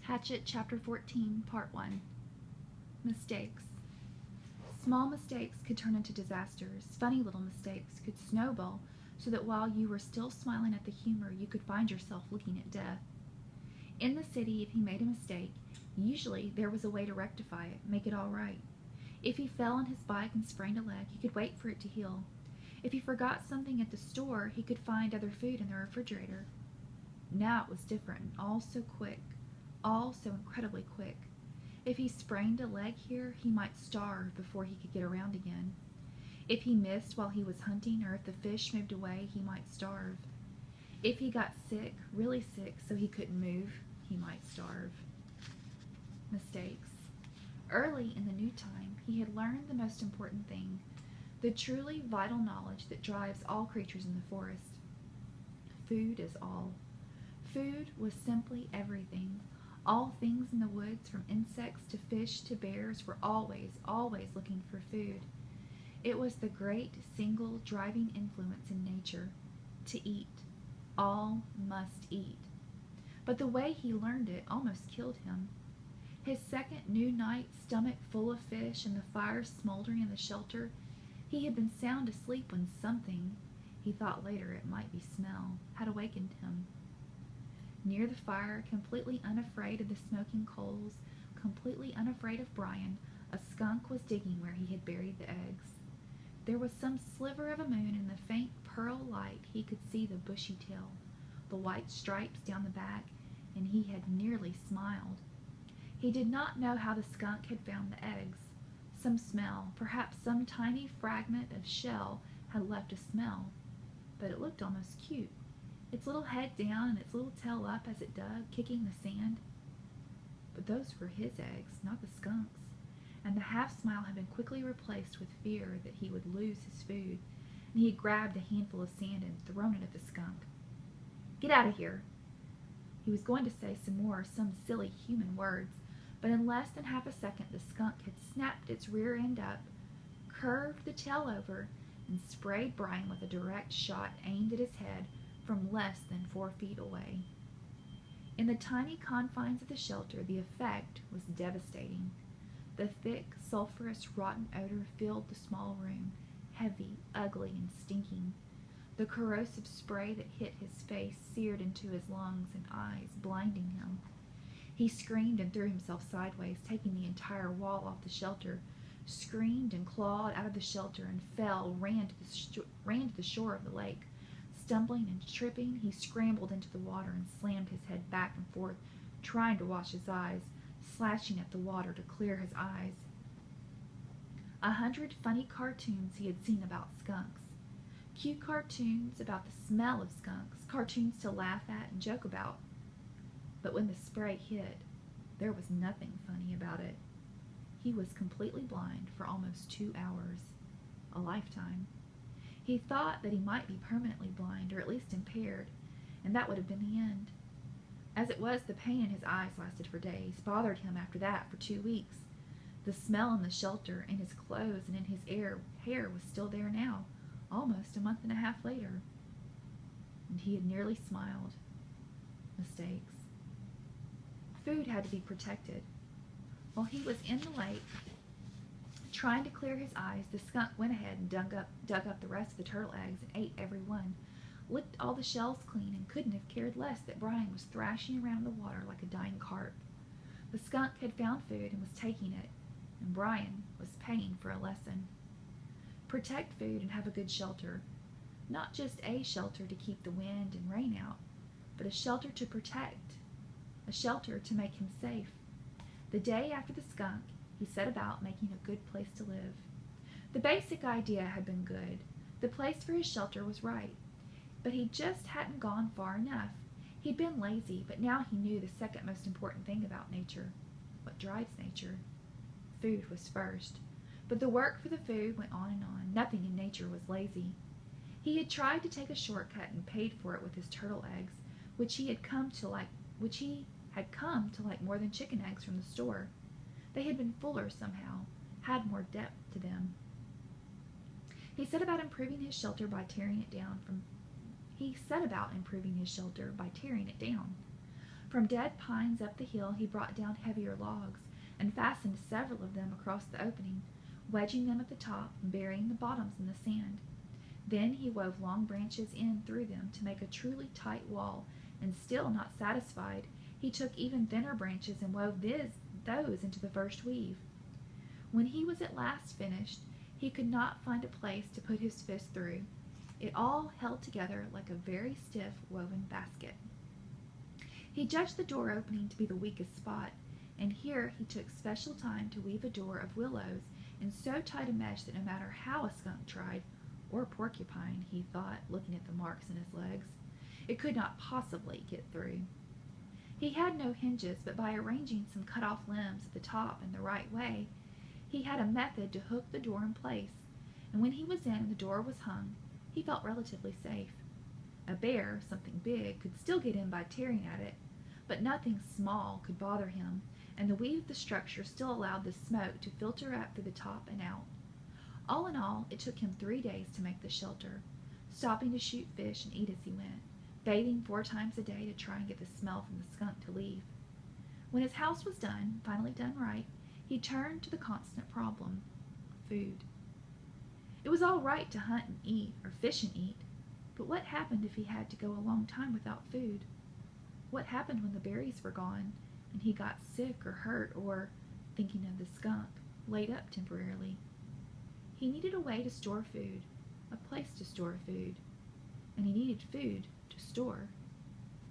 Hatchet, Chapter 14, Part 1. Mistakes. Small mistakes could turn into disasters. Funny little mistakes could snowball so that while you were still smiling at the humor, you could find yourself looking at death. In the city, if he made a mistake, usually there was a way to rectify it, make it all right. If he fell on his bike and sprained a leg, he could wait for it to heal. If he forgot something at the store, he could find other food in the refrigerator. Now it was different, and all so quick. All so incredibly quick. If he sprained a leg here, he might starve before he could get around again. If he missed while he was hunting, or if the fish moved away, he might starve. If he got sick, really sick, so he couldn't move, he might starve. Mistakes. Early in the new time, he had learned the most important thing, the truly vital knowledge that drives all creatures in the forest. Food is all. Food was simply everything. All things in the woods, from insects to fish to bears, were always, always looking for food. It was the great single driving influence in nature. To eat. All must eat. But the way he learned it almost killed him. His second new night, stomach full of fish and the fire smoldering in the shelter, he had been sound asleep when something, he thought later it might be smell, had awakened him. Near the fire, completely unafraid of the smoking coals, completely unafraid of Brian, a skunk was digging where he had buried the eggs. There was some sliver of a moon, and in the faint pearl light he could see the bushy tail, the white stripes down the back, and he had nearly smiled. He did not know how the skunk had found the eggs. Some smell, perhaps some tiny fragment of shell, had left a smell, but it looked almost cute. Its little head down and its little tail up as it dug, kicking the sand. But those were his eggs, not the skunk's, and the half-smile had been quickly replaced with fear that he would lose his food, and he had grabbed a handful of sand and thrown it at the skunk. "Get out of here!" He was going to say some silly human words, but in less than half a second the skunk had snapped its rear end up, curved the tail over, and sprayed Brian with a direct shot aimed at his head from less than 4 feet away. In the tiny confines of the shelter, the effect was devastating. The thick, sulphurous, rotten odor filled the small room, heavy, ugly, and stinking. The corrosive spray that hit his face seared into his lungs and eyes, blinding him. He screamed and threw himself sideways, taking the entire wall off the shelter, screamed and clawed out of the shelter and fell, ran to the shore of the lake. Stumbling and tripping, he scrambled into the water and slammed his head back and forth, trying to wash his eyes, slashing at the water to clear his eyes. 100 funny cartoons he had seen about skunks. Cute cartoons about the smell of skunks, cartoons to laugh at and joke about. But when the spray hit, there was nothing funny about it. He was completely blind for almost 2 hours, a lifetime. He thought that he might be permanently blind, or at least impaired, and that would have been the end. As it was, the pain in his eyes lasted for days, bothered him after that for 2 weeks. The smell in the shelter, in his clothes, and in his hair was still there now, almost a month and a half later. And he had nearly smiled. Mistakes. Food had to be protected. While he was in the lake, trying to clear his eyes, the skunk went ahead and dug up the rest of the turtle eggs and ate every one, licked all the shells clean, and couldn't have cared less that Brian was thrashing around the water like a dying carp. The skunk had found food and was taking it, and Brian was paying for a lesson. Protect food and have a good shelter. Not just a shelter to keep the wind and rain out, but a shelter to protect, a shelter to make him safe. The day after the skunk, he set about making a good place to live. The basic idea had been good. The place for his shelter was right. But he just hadn't gone far enough. He'd been lazy, but now he knew the second most important thing about nature. What drives nature? Food was first. But the work for the food went on and on. Nothing in nature was lazy. He had tried to take a shortcut and paid for it with his turtle eggs, which he had come to like more than chicken eggs from the store. They had been fuller somehow, had more depth to them. He set about improving his shelter by tearing it down. From dead pines up the hill he brought down heavier logs and fastened several of them across the opening, wedging them at the top and burying the bottoms in the sand. Then he wove long branches in through them to make a truly tight wall, and still not satisfied, he took even thinner branches and wove those into the first weave. When he was at last finished, he could not find a place to put his fist through. It all held together like a very stiff woven basket. He judged the door opening to be the weakest spot, and here he took special time to weave a door of willows in so tight a mesh that no matter how a skunk tried, or porcupine, he thought, looking at the marks in his legs, it could not possibly get through. He had no hinges, but by arranging some cut-off limbs at the top in the right way, he had a method to hook the door in place, and when he was in and the door was hung, he felt relatively safe. A bear, something big, could still get in by tearing at it, but nothing small could bother him, and the weave of the structure still allowed the smoke to filter up through the top and out. All in all, it took him 3 days to make the shelter, stopping to shoot fish and eat as he went, bathing 4 times a day to try and get the smell from the skunk to leave. When his house was done, finally done right, he turned to the constant problem: food. It was all right to hunt and eat, or fish and eat, but what happened if he had to go a long time without food? What happened when the berries were gone, and he got sick or hurt, or, thinking of the skunk, laid up temporarily? He needed a way to store food, a place to store food, and he needed food to store.